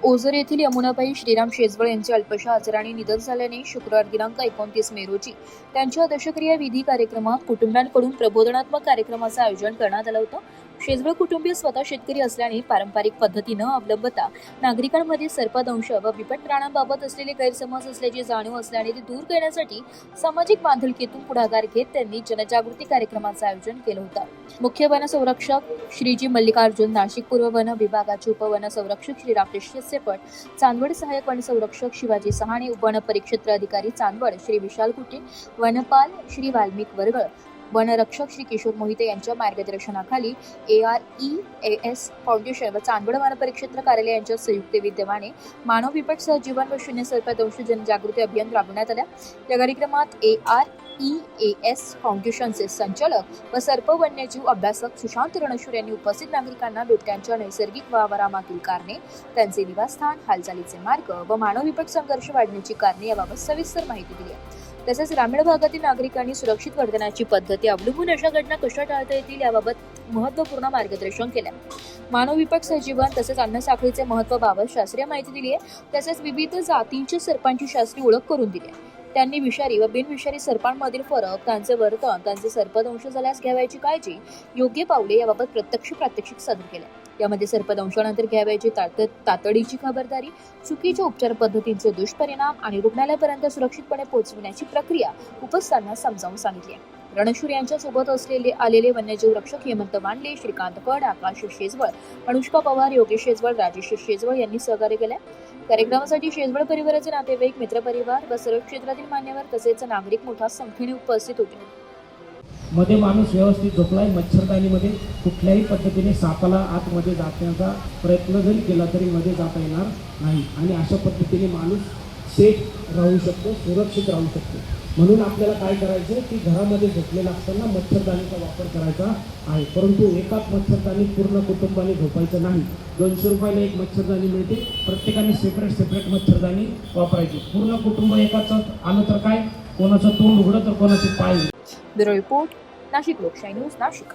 ओझर येथील यमुनाबाई श्रीराम शेजवळ यांचे अल्पशा आजाराने निधन झाल्याने शुक्रवार दिनांक 29 मे रोजी त्यांच्या दशक्रिया विधी कार्यक्रमात कुटुंबियांकडून प्रबोधनात्मक कार्यक्रमाचे आयोजन करण्यात आलं होतं. शेजवळ कुटुंबीय स्वतः शेतकरी असल्याने पारंपरिक पद्धती न अवलंबता नागरिकांमध्ये सर्पदंश व बिबट प्राण्यांबाबत असलेले गैरसमज असल्याची जाणीव असल्याने ते दूर करण्यासाठी सामाजिक बांधिलकीतून पुढाकार घेत त्यांनी जनजागृती कार्यक्रमाचे आयोजन केलं होतं. मुख्य वन संरक्षक श्रीजी मल्लिकार्जुन, नाशिक पूर्व वन विभागाचे उपवन संरक्षक श्री राकेश सेपट, चांदवड सहाय्यक वन संरक्षक शिवाजी सहाणे, वन परिक्षेत्र अधिकारी चांदवड श्री विशाल कुटे, वनपाल श्री वाल्मिक वर्गळ, वनरक्षक श्री किशोर मोहिते यांच्या मार्गदर्शनाखाली AREAS फाउंडेशन व चांदवड वन परिक्षेत्र कार्यालय यांच्या संयुक्त विद्यमाने मानव बिबट सहजीवन व शून्य सर्पदंश जनजागृती अभियान राबवण्यात आले. या कार्यक्रमात AREAS फाउंडेशनचे संचालक व सर्प वन्यजीव अभ्यासक सुशांत रणशूर यांनी उपस्थित नागरिकांना बिबट्यांच्या नैसर्गिक वावरामागील कारणे, त्यांचे निवासस्थान, हालचालीचे मार्ग व मानव बिबट संघर्ष वाढण्याची कारणे याबाबत सविस्तर माहिती दिली. तसेच ग्रामीण भागातील नागरिकांनी सुरक्षित वर्तनाची पद्धती अवलंबून अशा घटना कशा टाळता येतील याबाबत महत्त्वपूर्ण मार्गदर्शन केले. मानव बिबट सहजीवन तसेच अन्न साखळीचे महत्त्वाबाबत शास्त्रीय माहिती दिली आहे. तसेच विविध जातींच्या सर्पांची शास्त्रीय ओळख करून दिली आहे. त्यांनी विषारी व बिनविषारी सर्पांमधील फरक, त्यांचे वर्तन, त्यांचे सर्पदंश झाल्यास घ्यावयाची काळजी, योग्य पावले याबाबत प्रत्यक्ष प्रात्यक्षिक सादर केले. यामध्ये सर्पदंशानंतर घ्यावयाची तातडीची खबरदारी, चुकीच्या उपचार पद्धतींचे दुष्परिणाम आणि रुग्णालयापर्यंत सुरक्षितपणे पोहोचविण्याची प्रक्रिया उपस्थितांना समजावून सांगितली आहे. रणशूर यांच्या सोबत आलेले वन्यजीव रक्षक हेमंत वांडले, श्रीकांत कड, आकाश शेजवळ, अनुष्का पवार, योगेश शेजवळ, राजेश शेजवळ यांनी सहकार्य केले. कार्यक्रमासाठी शेजवळ परिवाराचे नातेवाईक, मित्रपरिवार व सर्व क्षेत्रातील मान्यवर तसेच नागरिक मोठ्या संख्येने उपस्थित होते. मध्ये माणूस व्यवस्थित झोपलाय. मच्छरदाणीमध्ये कुठल्याही पद्धतीने सापाला आतमध्ये जाण्याचा प्रयत्न जरी केला तरी मध्ये जाता येणार नाही आणि अशा पद्धतीने माणूस सेफ राहू शकतो, सुरक्षित राहू शकतो. म्हणून आपल्याला काय करायचं की घरामध्ये झोपलेला असताना मच्छरदाणीचा वापर करायचा आहे. परंतु एकाच मच्छरदाणी पूर्ण कुटुंबाने झोपायचं नाही. 200 रुपयाला एक मच्छरदाणी मिळते. प्रत्येकाने सेपरेट मच्छरदाणी वापरायची. पूर्ण कुटुंब एकाच आलं तर काय, कोणाचं तोंड उघडं तर कोणाचे पाय. ब्युरो रिपोर्ट, नाशिक लोकशाही न्यूज, नाशिक.